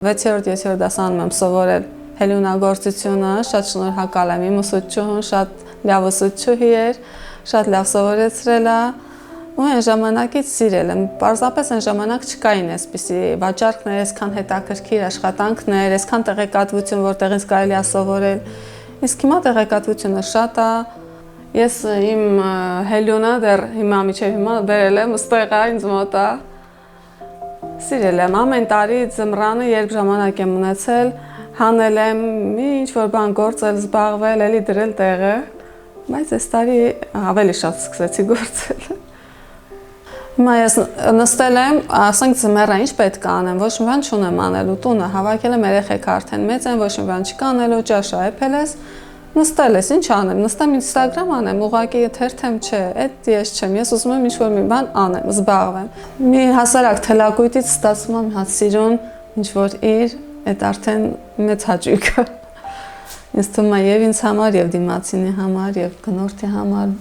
6-7 դասանում եմ սովորել հելունագործությունը, շատ շնորհակալ եմ իմ ուսուցչուհուն, շատ լավ ուսուցչուհի էր, շատ լավ սովորեցրել է ու այն ժամանակից սիրել եմ, պարզապես այն ժամանակ չկային այսպիսի վաճառքներ, այսքան հետաքրքիր աշխատանքներ, այսքան տեղեկատվություն, որտեղ ինձ կարելի է սովորել, իսկ հիմա տեղեկատվությունը շատ է, ես իմ հելունը դեռ հիմա մինչև հիմա բերել եմ, ստեղ է ինձ մոտ է, սիրել եմ, ամեն տարի ձմռանը, երբ ժամանակ եմ ունեցել, հանել եմ, ինչ-որ բան գործել, զբաղվել, էլի դրել տեղը, բայց այս տարի ավելի շատ սկսեցի գործել։ Հիմա ես նստել եմ, ասենք ձմեռը ինչ պետք է անեմ, ոչ մի բան չունեմ անելու, տունը հավաքել եմ, երեխեքը արդեն մեծ են, ոչ մի բան չկա անելու, ճաշը էփել ես, նստել ես, ինչ անեմ, նստեմ Instagram անեմ, ուղղակի թերթեմ չէ, այդ ես չեմ, ես ուզում եմ ինչ-որ մի բան անեմ, զբաղվեմ։ Մի հասարակ թելակույտից ստացվում եմ հատ սիրուն, ինչ-որ իր, այդ արդեն մեծ հաճույք է։ Ինձ թվում է և ինձ համար, և դիմացինի համար, և գնորդի համար